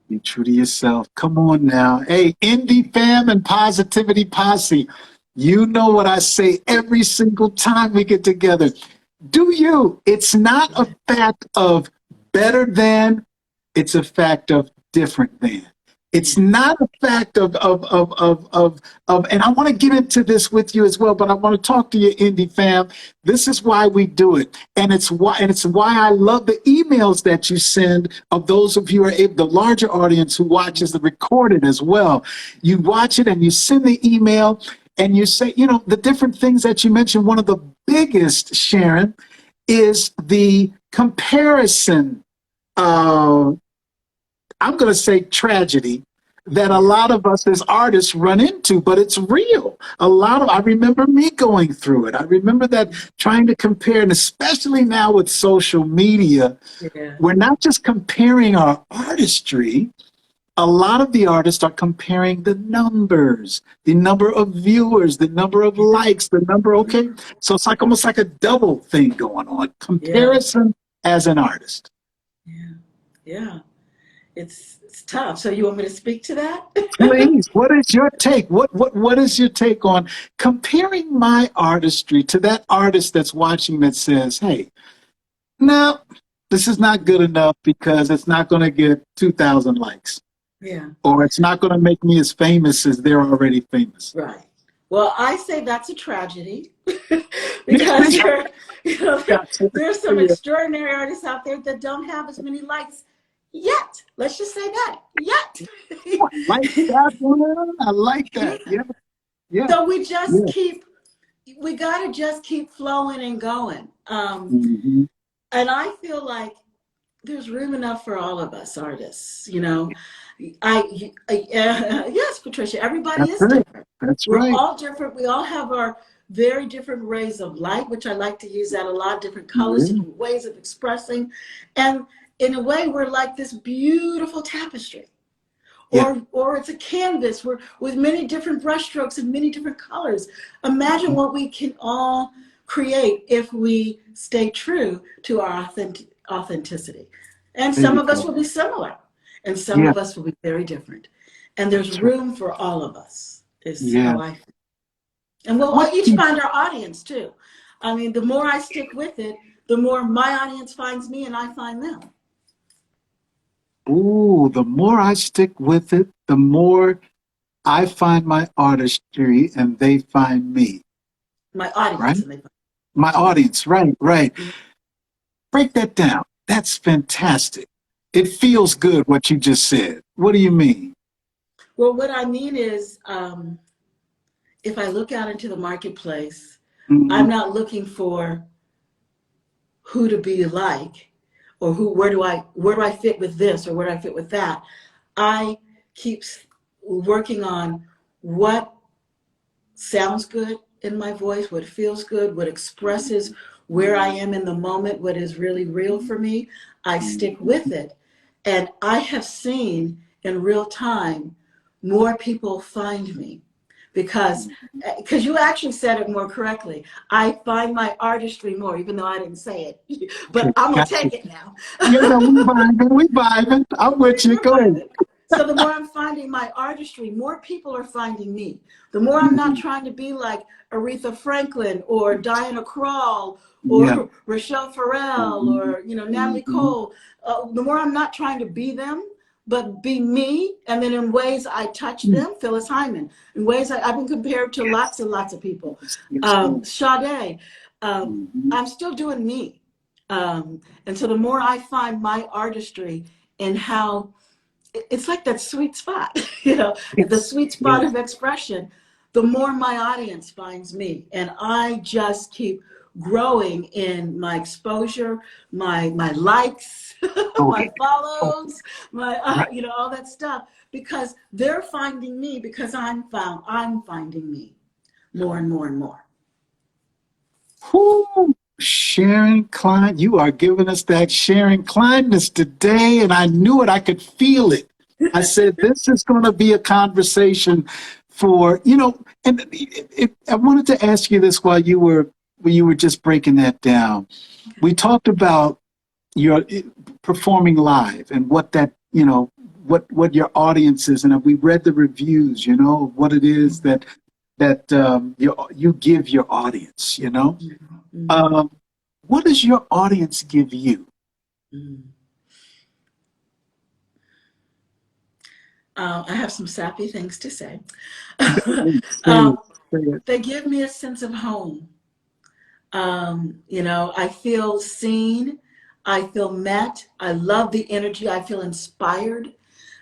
Speaker 1: be true to yourself. Come on now. Hey, Indie Fam and Positivity Posse. You know what I say every single time we get together. Do you? It's not a fact of better than, it's a fact of different than. It's
Speaker 2: Yeah.
Speaker 1: not a fact and I want to get into this with you as well, but I want to talk to you, Indie Fam. This is why we do it. And it's why I love the emails that you send of those of you who are able, the larger audience who watches the recorded as well. You watch it and you send the email and you say, you know, the different things that you mentioned. One of the biggest, Sharon, is the comparison, uh, I'm going to say tragedy, that a
Speaker 2: Yeah.
Speaker 1: lot of us as artists run into, but it's real. I remember me going through it. I remember that, trying to compare, and especially now with social media,
Speaker 2: Yeah.
Speaker 1: we're not just comparing our artistry. A lot of the artists are comparing the number of viewers, the number of likes, the number, okay? So it's like almost like a double thing going on.
Speaker 2: Yeah.
Speaker 1: Comparison as an artist.
Speaker 2: Yeah. Yeah. It's tough. So you want me to speak to that?
Speaker 1: Please, what is your take? What is your take on comparing my artistry to that artist that's watching that says, hey, no, this is not good enough because it's not going to get 2,000 likes,
Speaker 2: Yeah.
Speaker 1: or it's not going to make me as famous as they're already famous.
Speaker 2: Right. Well, I say that's a tragedy because there's some
Speaker 1: Yeah.
Speaker 2: extraordinary artists out there that don't have as many likes yet. Let's just say that yet.
Speaker 1: I like that one. I like
Speaker 2: Yeah.
Speaker 1: that. Yeah, yeah,
Speaker 2: So
Speaker 1: yeah.
Speaker 2: we got to just keep flowing and going.
Speaker 1: Hmm.
Speaker 2: And I feel like there's room enough for all of us artists, you know. Yes, Patricia, everybody
Speaker 1: That's
Speaker 2: is
Speaker 1: right.
Speaker 2: different.
Speaker 1: That's
Speaker 2: We're
Speaker 1: right.
Speaker 2: all different. We all have our very different rays of light, which I like to use that a lot, different colors,
Speaker 1: Yeah.
Speaker 2: different ways of expressing. And in a way, we're like this beautiful tapestry.
Speaker 1: Yeah.
Speaker 2: Or it's a canvas with many different brushstrokes and many different colors. Imagine what we can all create if we stay true to our authenticity. And
Speaker 1: There
Speaker 2: some
Speaker 1: you
Speaker 2: of us
Speaker 1: go.
Speaker 2: will be similar, and some
Speaker 1: Yeah.
Speaker 2: of us will be very different. And there's
Speaker 1: That's right.
Speaker 2: room for all of us, is
Speaker 1: Yeah.
Speaker 2: how I feel. And we'll
Speaker 1: What?
Speaker 2: each find our audience too. I mean, the more I stick with it, the more my audience finds me and I find them.
Speaker 1: Ooh, the more I stick with it, the more I find my artistry and they find me,
Speaker 2: My audience
Speaker 1: right?
Speaker 2: and they find
Speaker 1: My
Speaker 2: me.
Speaker 1: audience, right, right.
Speaker 2: Mhm.
Speaker 1: Break that down. That's fantastic. It feels good what you just said. What do you mean?
Speaker 2: Well, what I mean is, if I look out into the marketplace, I'm
Speaker 1: Mhm.
Speaker 2: not looking for who to be like, or where do I fit with this, or where do I fit with that. I keep working on what sounds good in my voice, what feels good, what expresses where I am in the moment, what is really real for me. I stick with it. And I have seen in real time more people find me because you actually said it more correctly. I find my artistry more, even though I didn't say it.
Speaker 1: Okay,
Speaker 2: But I'm gonna
Speaker 1: gotcha.
Speaker 2: take it now.
Speaker 1: Yeah, no, we vibing, we vibing. I'm with you.
Speaker 2: We're
Speaker 1: Go ahead.
Speaker 2: finding. So the more I'm finding my artistry, more people are finding me. The more I'm not
Speaker 1: Mhm.
Speaker 2: trying to be like Aretha Franklin or Diana Krall
Speaker 1: Yeah.
Speaker 2: or Rochelle Farrell
Speaker 1: Mhm.
Speaker 2: or Natalie
Speaker 1: Mhm.
Speaker 2: Cole. The more I'm not trying to be them, but be me. And then in ways I touch them, Phyllis Hyman. In ways I've been compared to lots and lots of people.
Speaker 1: Yes, yes, yes.
Speaker 2: Sade.
Speaker 1: Mhm.
Speaker 2: I'm still doing me. And so the more I find my artistry and how it's like that sweet spot, the
Speaker 1: Yes,
Speaker 2: sweet spot
Speaker 1: yes.
Speaker 2: of expression, the more my audience finds me. And I just keep growing in my exposure, my likes,
Speaker 1: Go
Speaker 2: my
Speaker 1: ahead. Oh,
Speaker 2: follows, my,
Speaker 1: right.
Speaker 2: all that stuff, because they're finding me because I'm finding me more and more and more.
Speaker 1: Whoo, Sharon Klein, you are giving us that Sharon Kleiness today, and I knew it. I could feel it. I said, this is going to be a conversation for, and I wanted to ask you this when you were just breaking that down. We talked about your performing live and what that, what your audience is, and we read the reviews, what it is that you give your audience,
Speaker 2: Mhm.
Speaker 1: um, what does your audience give you?
Speaker 2: Mhm. I have some sappy things to say.
Speaker 1: Say it,
Speaker 2: um,
Speaker 1: say it.
Speaker 2: they give me a sense of home. I feel seen. I feel met. I love the energy. I feel inspired.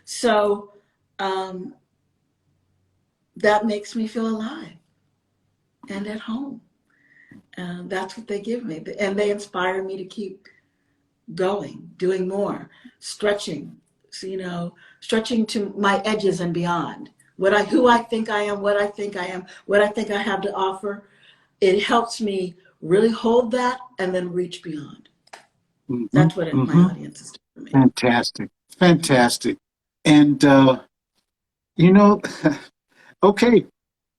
Speaker 2: So um, that makes me feel alive and at home. That's what they give me. And they inspire me to keep going, doing more, stretching, so, stretching to my edges and beyond. Who I think I am, what I think I am, what I think I have to offer. It helps me really hold that and then reach beyond.
Speaker 1: Hmm.
Speaker 2: That's what my
Speaker 1: Hmm.
Speaker 2: audience is doing for me.
Speaker 1: Fantastic, fantastic. And you know, okay,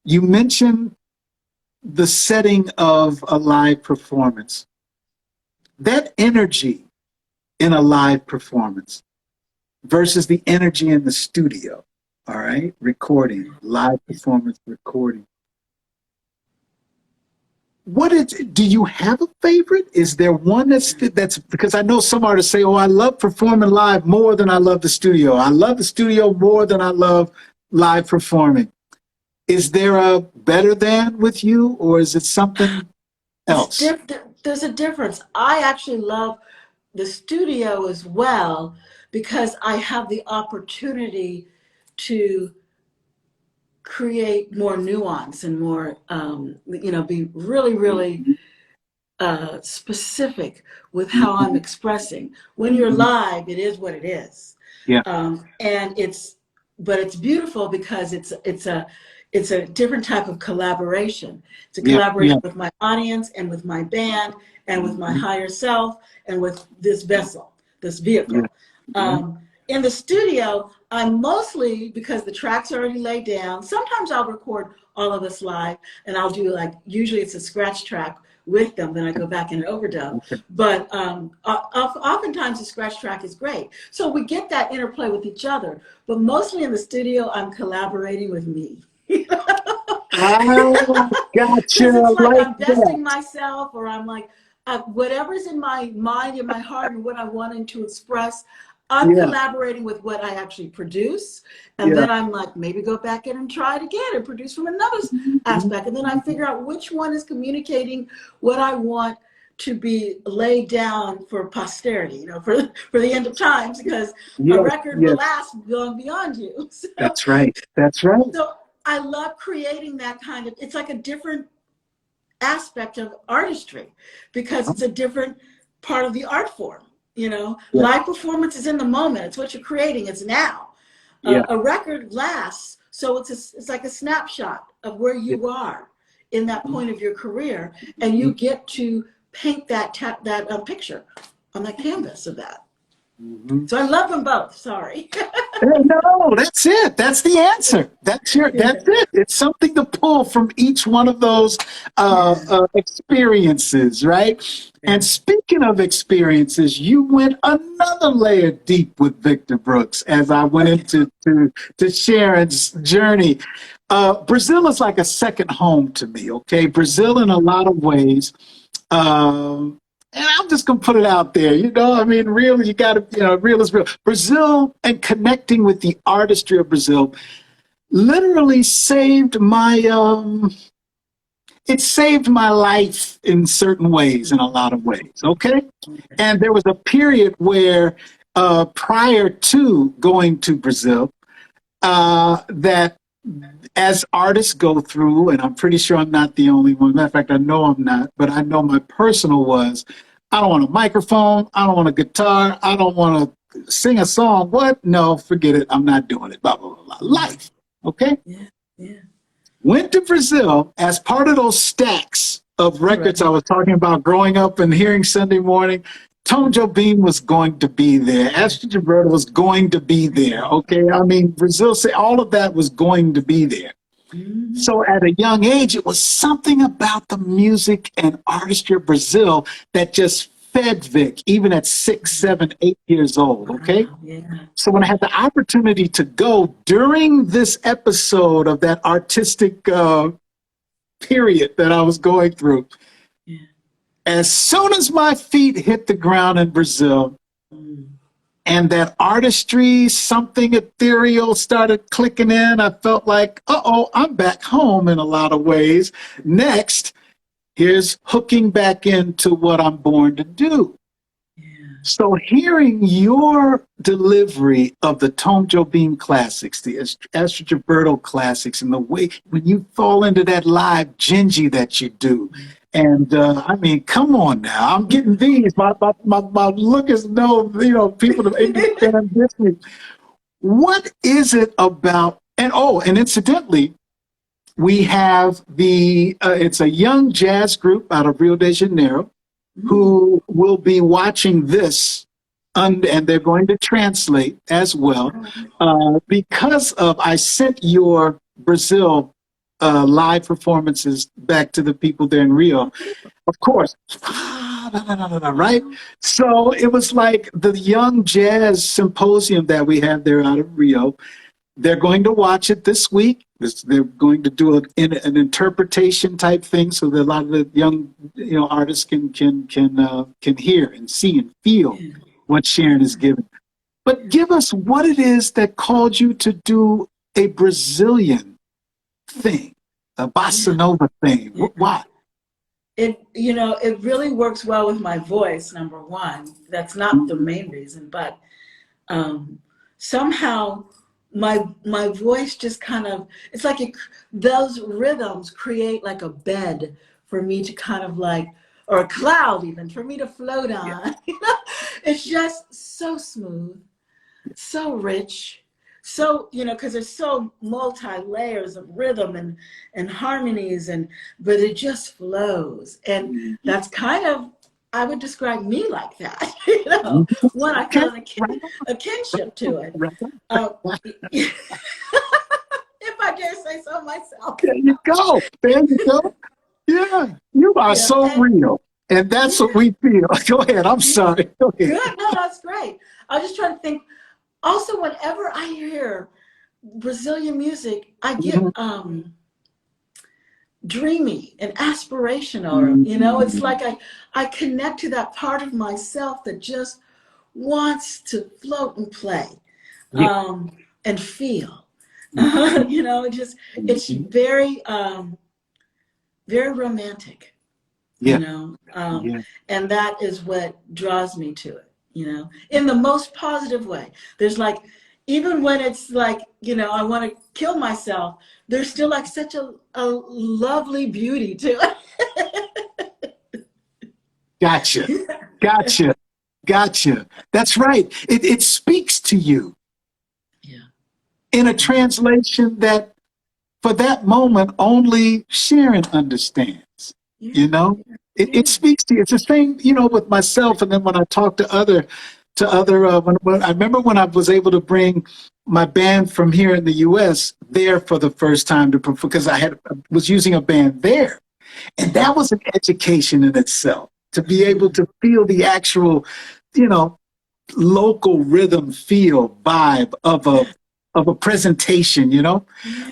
Speaker 1: you mentioned the setting of a live performance. That energy in a live performance versus the energy in the studio. All right, recording, live performance recording. Do you have a favorite? Is there one that's because I know some artists say, "Oh, I love performing live more than I love the studio. I love the studio more than I love live performing." Is there a better than with you, or is it something
Speaker 2: It's
Speaker 1: else?
Speaker 2: there's a difference. I actually love the studio as well because I have the opportunity to create more nuance and more, be really, really
Speaker 1: Mhm,
Speaker 2: specific with how I'm
Speaker 1: mhm,
Speaker 2: expressing. When you're
Speaker 1: mhm.
Speaker 2: live, it is what it is.
Speaker 1: Yeah.
Speaker 2: And but it's beautiful because it's a different type of collaboration. It's a
Speaker 1: Yeah. Yeah.
Speaker 2: collaboration with my audience and with my band and with my
Speaker 1: Mhm.
Speaker 2: higher self and with this vessel, this
Speaker 1: Yeah.
Speaker 2: vehicle.
Speaker 1: Yeah.
Speaker 2: In the studio, I'm mostly, because the track's already laid down, sometimes I'll record all of us live and I'll do like, usually it's a scratch track with them, then I go back and overdub.
Speaker 1: Okay.
Speaker 2: But oftentimes the scratch track is great. So we get that interplay with each other, but mostly in the studio, I'm collaborating with me.
Speaker 1: Ah, gotcha.
Speaker 2: Because it's like
Speaker 1: Like
Speaker 2: I'm
Speaker 1: that.
Speaker 2: besting myself, or I'm like, whatever's in my mind and my heart and what I'm wanting to express, I'm
Speaker 1: Yeah.
Speaker 2: collaborating with what I actually produce. And
Speaker 1: Yeah.
Speaker 2: then I'm like, maybe go back in and try it again and produce from another
Speaker 1: Mhm.
Speaker 2: aspect. And then I figure out which one is communicating what I want to be laid down for posterity, for the end of times, because a
Speaker 1: Yes.
Speaker 2: record will
Speaker 1: Yes.
Speaker 2: last going beyond you.
Speaker 1: That's right. That's right.
Speaker 2: So I love creating that kind of, it's like a different aspect of artistry because it's a different part of the art form.
Speaker 1: Yeah.
Speaker 2: Live performance is in the moment. It's what you're creating. It's now.
Speaker 1: Yeah.
Speaker 2: A record lasts, so it's like a snapshot of where
Speaker 1: Yeah.
Speaker 2: you are in that point of your career, and you get to paint that picture on that canvas of that.
Speaker 1: Mhm.
Speaker 2: So I love them both. Sorry.
Speaker 1: No, that's it. That's the answer. That's
Speaker 2: Yeah.
Speaker 1: it. It's something to pull from each one of those
Speaker 2: Yeah.
Speaker 1: experiences, right? And
Speaker 2: Yeah.
Speaker 1: speaking of experiences, you went another layer deep with Victor Brooks as I went
Speaker 2: Okay.
Speaker 1: into to Sharon's journey. Brazil is like a second home to me, okay? Brazil in a lot of ways. Um, and I'm just gonna put it out there, I mean, real, you gotta, real is real. Brazil and connecting with the artistry of Brazil literally saved it saved my life in certain ways, in a lot of ways, okay? And there was a period where, prior to going to Brazil, that as artists go through, and I'm pretty sure I'm not the only one. Matter of fact, I know I'm not, but I know my personal was, I don't want a microphone. I don't want a guitar. I don't want to sing a song. What? No, forget it. I'm not doing it. Blah, blah, blah, blah. Life. Okay.
Speaker 2: Yeah. Yeah.
Speaker 1: Went to Brazil as part of those stacks of
Speaker 2: Right.
Speaker 1: records I was talking about growing up and hearing Sunday morning. Tom Jobim was going to be there. Astrid Gilberto was going to be there. Okay. I mean, Brazil, say all of that was going to be there.
Speaker 2: Mm-hmm.
Speaker 1: So at a young age, it was something about the music and artistry of Brazil that just fed Vic, even at 6, 7, 8 years old. Okay.
Speaker 2: Wow. Yeah.
Speaker 1: So when I had the opportunity to go during this episode of that artistic period that I was going through,
Speaker 2: Yeah.
Speaker 1: as soon as my feet hit the ground in Brazil,
Speaker 2: Mm.
Speaker 1: and that artistry, something ethereal started clicking in, I felt like, uh-oh, I'm back home in a lot of ways. Next, here's hooking back into what I'm born to do.
Speaker 2: Yeah.
Speaker 1: So hearing your delivery of the Tom Jobim classics, the Astrid Gilberto classics, and the way when you fall into that live gingy that you do, and I mean, come on now, I'm getting these. My look is no, people that understand this. What is it about? And incidentally, we have it's a young jazz group out of Rio de Janeiro
Speaker 2: Mm.
Speaker 1: who will be watching this, and they're going to translate as well. Because of, I sent your Brazil live performances back to the people there in Rio. Of course, right? So it was like the Young Jazz Symposium that we have there out of Rio. They're going to watch it this week. They're going to do an interpretation type thing, so that a lot of the young, artists can hear and see and feel
Speaker 2: Yeah.
Speaker 1: what Sharon is giving. But give us what it is that called you to do a Brazilian thing, a bossa
Speaker 2: Yeah.
Speaker 1: nova thing.
Speaker 2: Yeah.
Speaker 1: Why?
Speaker 2: It really works well with my voice, number one. That's not the main reason, but um, somehow my voice just kind of, it's like those rhythms create like a bed for me to kind of like, or a cloud even, for me to float
Speaker 1: Yeah.
Speaker 2: on. It's just so smooth. so rich, so, you know, because there's so multi-layers of rhythm and harmonies, but it just flows. And that's kind of, I would describe me like that. You know, one, I
Speaker 1: Okay.
Speaker 2: feel a kinship to it.
Speaker 1: Right.
Speaker 2: Uh, if I dare say so myself.
Speaker 1: There you go. There you go. Yeah. You are
Speaker 2: Yeah,
Speaker 1: so
Speaker 2: and
Speaker 1: real. And that's what
Speaker 2: yeah,
Speaker 1: we feel. Go ahead. I'm sorry. Go ahead.
Speaker 2: good. No, that's great. I was just trying to think. Also, whenever I hear Brazilian music, I get
Speaker 1: Mhm.
Speaker 2: dreamy and aspirational. You know, it's
Speaker 1: Mhm.
Speaker 2: like I connect to that part of myself that just wants to float and play,
Speaker 1: Yeah.
Speaker 2: and feel.
Speaker 1: Mhm.
Speaker 2: You know, it's
Speaker 1: Mhm.
Speaker 2: very romantic. You
Speaker 1: Yeah.
Speaker 2: know,
Speaker 1: Yeah.
Speaker 2: and that is what draws me to it. You know, in the most positive way. There's like, even when it's like, you know, I want to kill myself, there's still like such a lovely beauty to
Speaker 1: Gotcha.
Speaker 2: it.
Speaker 1: Gotcha. Gotcha. That's right. It speaks to you
Speaker 2: Yeah,
Speaker 1: in a
Speaker 2: yeah,
Speaker 1: translation that for that moment only Sharon understands. You
Speaker 2: yeah,
Speaker 1: know, it
Speaker 2: yeah.
Speaker 1: speaks to you. It's the same, you know, with myself. And then when I talk to other, when I remember when I was able to bring my band from here in the U.S. there for the first time to because was using a band there, and that was an education in itself to be able to feel the actual, you know, local rhythm feel vibe of a presentation, you know.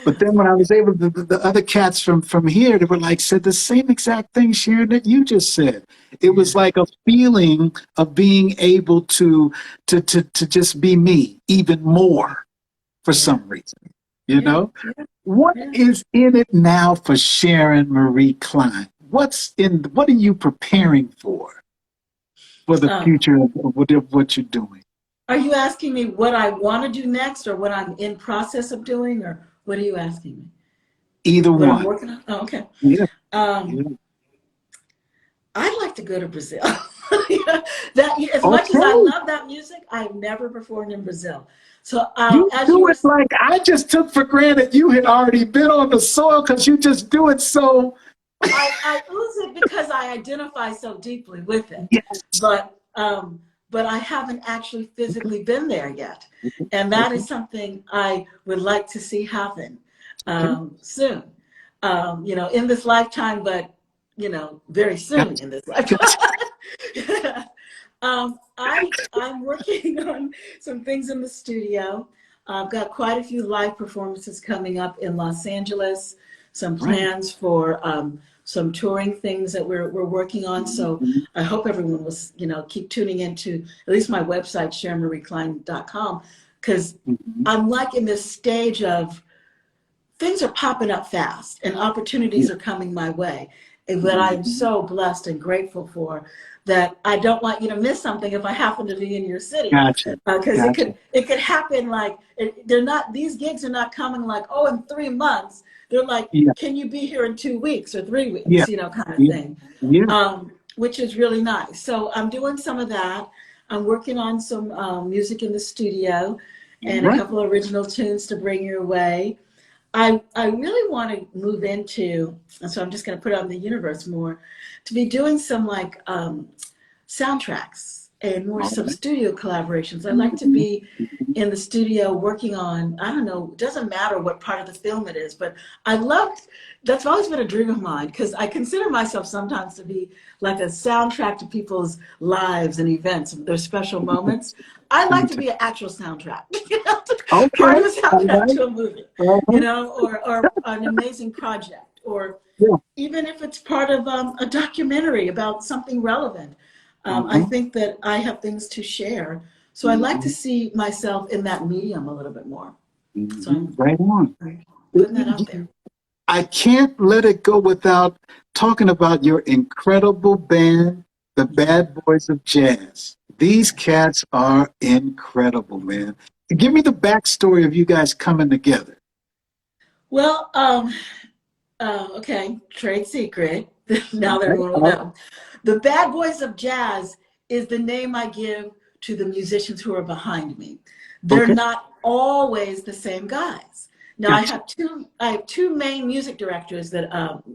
Speaker 1: But
Speaker 2: Yeah,
Speaker 1: then when I was able to, the other cats from here, they were like said the same exact thing, Sharon, that you just said. It was
Speaker 2: yeah,
Speaker 1: like a feeling of being able to just be me even more for
Speaker 2: yeah,
Speaker 1: some reason, you
Speaker 2: yeah,
Speaker 1: know.
Speaker 2: yeah,
Speaker 1: What
Speaker 2: yeah.
Speaker 1: is in it now for Sharon Marie Klein? What are you preparing for the
Speaker 2: Um,
Speaker 1: future of what you're doing?
Speaker 2: are you asking me what I want to do next, or what I'm in process of doing, or what are you asking me?
Speaker 1: Either
Speaker 2: What I'm
Speaker 1: one.
Speaker 2: working on? Oh, okay.
Speaker 1: Yeah.
Speaker 2: Um,
Speaker 1: Yeah.
Speaker 2: I'd like to go to Brazil. You know, that as much as I
Speaker 1: Okay.
Speaker 2: love that music, I've never performed in Brazil. So
Speaker 1: You
Speaker 2: as you
Speaker 1: do
Speaker 2: were,
Speaker 1: it like I just took for granted you had already been on the soil because you just do it so.
Speaker 2: I ooze it because I identify so deeply with it,
Speaker 1: Yes.
Speaker 2: but I haven't actually physically been there yet, and that
Speaker 1: Okay.
Speaker 2: is something I would like to see happen
Speaker 1: Okay.
Speaker 2: soon. You know, in this lifetime, but you know, very soon
Speaker 1: Gotcha.
Speaker 2: in this lifetime.
Speaker 1: Gotcha.
Speaker 2: I'm working on some things in the studio. I've got quite a few live performances coming up in Los Angeles. Some
Speaker 1: Right.
Speaker 2: plans for some touring things that we're working on. So
Speaker 1: Mhm.
Speaker 2: I hope everyone will, you know, keep tuning into at least my website, SharonMarieCline.com, because
Speaker 1: Mhm.
Speaker 2: I'm like in this stage of things are popping up fast and
Speaker 1: Yeah.
Speaker 2: opportunities are coming my way that I am
Speaker 1: Mhm.
Speaker 2: so blessed and grateful for, that I don't want you to miss something if I happen to be in your city,
Speaker 1: Gotcha.
Speaker 2: because
Speaker 1: Gotcha.
Speaker 2: it could happen like they're not, these gigs are not coming like, oh, in 3 months. They're like,
Speaker 1: Yeah.
Speaker 2: can you be here in 2 weeks or 3 weeks,
Speaker 1: Yeah.
Speaker 2: you know, kind of
Speaker 1: Yeah.
Speaker 2: thing,
Speaker 1: Yeah.
Speaker 2: which is really nice. So I'm doing some of that. I'm working on some music in the studio and a
Speaker 1: Right.
Speaker 2: couple of original tunes to bring your way. I really want to move into, and so I'm just going to put it out in the universe more, to be doing some like soundtracks and more
Speaker 1: All
Speaker 2: some
Speaker 1: right.
Speaker 2: studio collaborations. I like to
Speaker 1: Mhm.
Speaker 2: be in the studio working on, I don't know, it doesn't matter what part of the film it is, but I love, that's always been a dream of mine, because I consider myself sometimes to be like a soundtrack to people's lives and events, their special moments. I like to be an actual soundtrack, you know, part
Speaker 1: Okay.
Speaker 2: of a
Speaker 1: All
Speaker 2: soundtrack
Speaker 1: right.
Speaker 2: to a movie, you
Speaker 1: Uh-huh.
Speaker 2: know, or an amazing project, or
Speaker 1: Yeah.
Speaker 2: even if it's part of a documentary about something relevant. I
Speaker 1: Uh-huh.
Speaker 2: think that I have things to share. So I like to
Speaker 1: Mhm.
Speaker 2: see myself in that medium a little bit more. So
Speaker 1: Mhm. Right on.
Speaker 2: I'm putting that out there.
Speaker 1: I can't let it go without talking about your incredible band, the
Speaker 2: Yeah,
Speaker 1: Bad Boys of Jazz. These
Speaker 2: yeah.
Speaker 1: cats are incredible, man. Give me the backstory of you guys coming together.
Speaker 2: Well, okay, trade secret. Now that
Speaker 1: Okay.
Speaker 2: everyone will know. The Bad Boys of Jazz is the name I give to the musicians who are behind me. they're
Speaker 3: Okay.
Speaker 2: not always the same guys. Now
Speaker 3: Gotcha.
Speaker 2: I have two main music directors that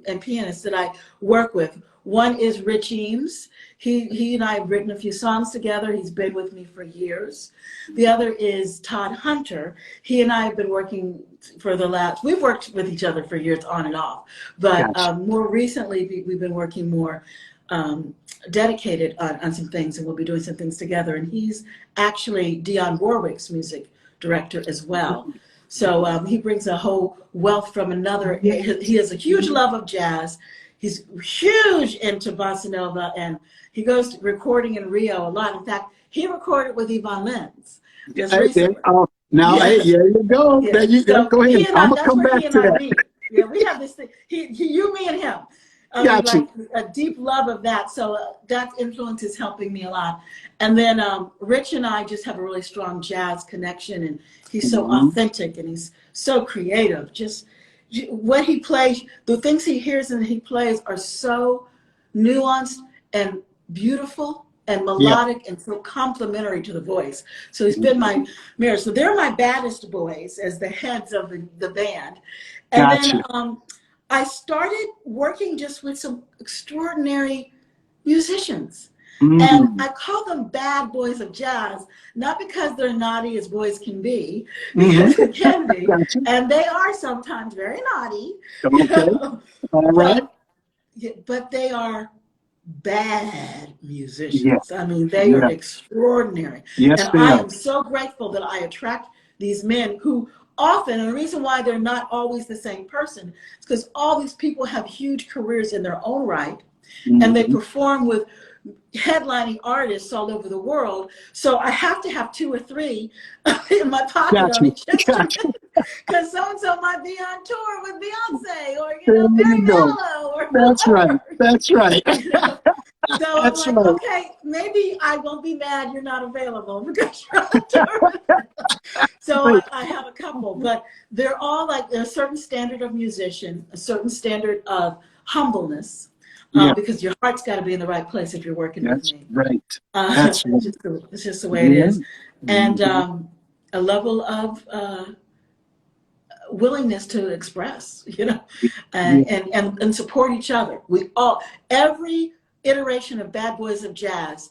Speaker 2: and pianists that I work with. One is Rich Eames. He and I have written a few songs together. He's been with me for years. The other is Todd Hunter. He and I have been working for we've worked with each other for years on and off, but
Speaker 3: Gotcha.
Speaker 2: more recently we've been working more dedicated on some things, and we'll be doing some things together. And he's actually Dionne Warwick's music director as well. So he brings a whole wealth from another. He has a huge love of jazz. He's huge into bossa nova, and he goes to recording in Rio a lot. In fact, he recorded with Yvonne Lins just recently.
Speaker 3: Now,
Speaker 2: Yeah.
Speaker 3: Hey, there you go.
Speaker 2: Yeah.
Speaker 3: There you go.
Speaker 2: So
Speaker 3: Go ahead. I'm gonna
Speaker 2: that's
Speaker 3: come
Speaker 2: where
Speaker 3: back
Speaker 2: he and
Speaker 3: to
Speaker 2: I
Speaker 3: that.
Speaker 2: meet. Yeah, we have this thing. You, me, and him.
Speaker 3: Gotcha.
Speaker 2: Like a deep love of that. So that influence is helping me a lot. And then Rich and I just have a really strong jazz connection, and he's so authentic and he's so creative. Just what he plays, the things he hears and he plays are so nuanced and beautiful and melodic and so complementary to the voice. So he's been my mirror. So they're my baddest boys as the heads of the band. And
Speaker 3: Gotcha.
Speaker 2: then I started working just with some extraordinary musicians. And I call them bad boys of jazz, not because they're naughty as boys can be, because they can be,
Speaker 3: Gotcha.
Speaker 2: and they are sometimes very naughty.
Speaker 3: Okay. All right.
Speaker 2: But they are bad musicians.
Speaker 3: Yeah.
Speaker 2: I mean, they are extraordinary.
Speaker 3: Yes,
Speaker 2: and
Speaker 3: they
Speaker 2: I
Speaker 3: are.
Speaker 2: am so grateful that I attract these men who often, and the reason why they're not always the same person is because all these people have huge careers in their own right, and they perform with headlining artists all over the world. So I have to have two or three in my pocket on each instrument, because so-and-so might be on tour with Beyonce or, Barry Manilow or
Speaker 3: That's right. That's right.
Speaker 2: So
Speaker 3: That's
Speaker 2: I'm like,
Speaker 3: right.
Speaker 2: okay, maybe I won't be mad you're not available because you're on tour. So I have a couple, but they're all like a certain standard of musician, a certain standard of humbleness, because your heart's got to be in the right place if you're working with me.
Speaker 3: Right. That's right.
Speaker 2: It's just the way it is. And a level of willingness to express, and support each other. Every iteration of Bad Boys of Jazz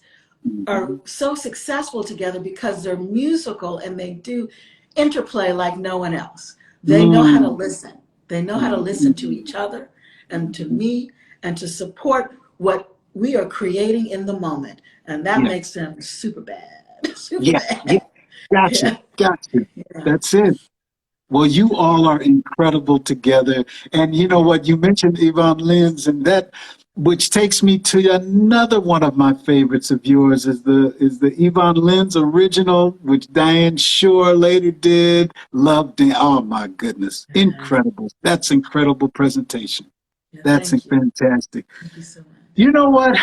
Speaker 2: are so successful together because they're musical and they do interplay like no one else. They know how to listen. They know how to listen to each other and to me and to support what we are creating in the moment. And that makes them super bad. Bad.
Speaker 3: Gotcha. That's it. Well, you all are incredible together. And you know what? You mentioned Yvonne Lins, and that, which takes me to another one of my favorites of yours, is the Yvonne Lins original, which Diane Shore later did. Loved it. Oh my goodness. Incredible. That's incredible presentation. That's fantastic.
Speaker 2: Thank you so much.
Speaker 3: You know what?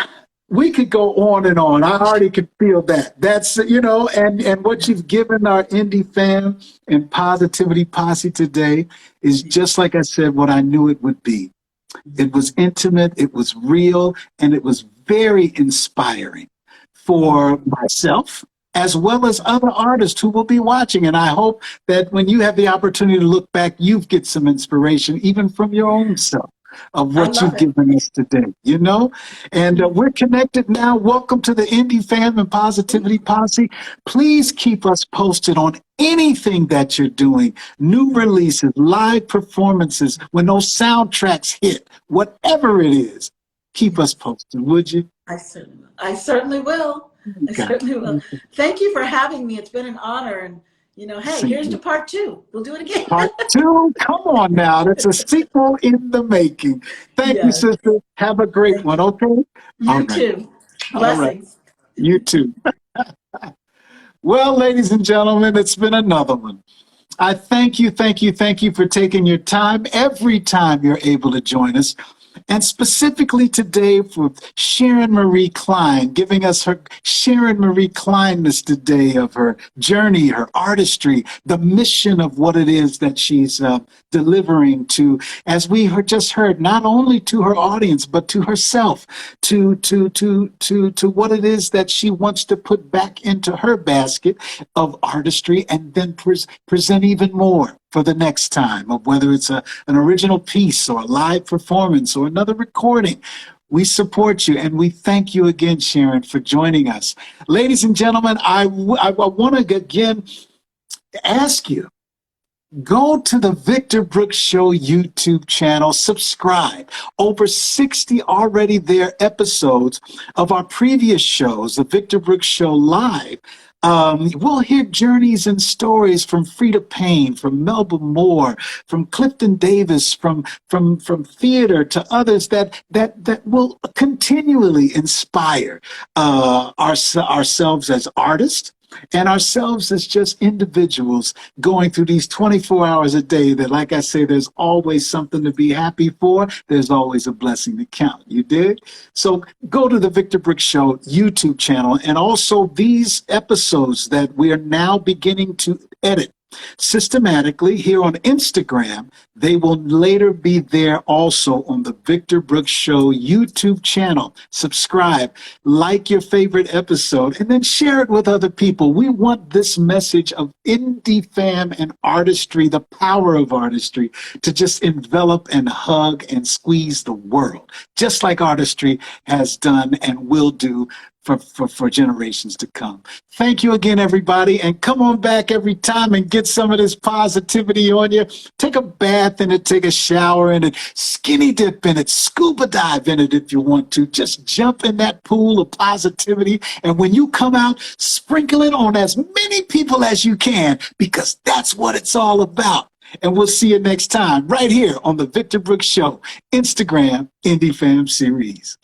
Speaker 3: We could go on and on. I already could feel that. That's, and what you've given our indie fan and Positivity Posse today is just like I said, what I knew it would be. It was intimate, it was real, and it was very inspiring for myself as well as other artists who will be watching. And I hope that when you have the opportunity to look back, you get some inspiration even from your own self of what you've given us today, And we're connected now. Welcome to the Indie Fam and Positivity Posse. Please keep us posted on anything that you're doing, new releases, live performances, when those soundtracks hit, whatever it is, keep us posted, would you?
Speaker 2: I certainly will. Thank you for having me. It's been an honor. And, hey, here's to part 2. We'll do it again.
Speaker 3: Part 2? Come on now. That's a sequel in the making. Thank you, sister. Have a great one, okay?
Speaker 2: You too. Blessings.
Speaker 3: You too. Well, ladies and gentlemen, it's been another one. I thank you for taking your time every time you're able to join us. And specifically today for Sharon Marie Cline, giving us her Sharon Marie Clineness today of her journey, her artistry, the mission of what it is that she's delivering to, as we just heard, not only to her audience, but to herself, to what it is that she wants to put back into her basket of artistry and then present even more for the next time, of whether it's an original piece or a live performance or another recording. We support you, and we thank you again, Sharon, for joining us. Ladies and gentlemen, I want to again ask you, go to the Victor Brooks Show YouTube channel, subscribe. Over 60 already there episodes of our previous shows, the Victor Brooks Show Live. We'll hear journeys and stories from Frida Payne, from Melba Moore, from Clifton Davis, from theater to others that will continually inspire ourselves as artists and ourselves as just individuals going through these 24 hours a day that, like I say, there's always something to be happy for. There's always a blessing to count. You dig? So go to the Victor Brooks Show YouTube channel, and also these episodes that we are now beginning to edit systematically here on Instagram. They will later be there also on the Victor Brooks Show YouTube channel. Subscribe, like your favorite episode, and then share it with other people. We want this message of indie fam and artistry, the power of artistry, to just envelop and hug and squeeze the world, just like artistry has done and will do for generations to come. Thank you again, everybody, and come on back every time and get some of this positivity on you. Take a bath in it, take a shower in it, skinny dip in it, scuba dive in it if you want to. Just jump in that pool of positivity, and when you come out, sprinkle it on as many people as you can, because that's what it's all about. And we'll see you next time right here on the Victor Brooks Show Instagram Indie Fam Series.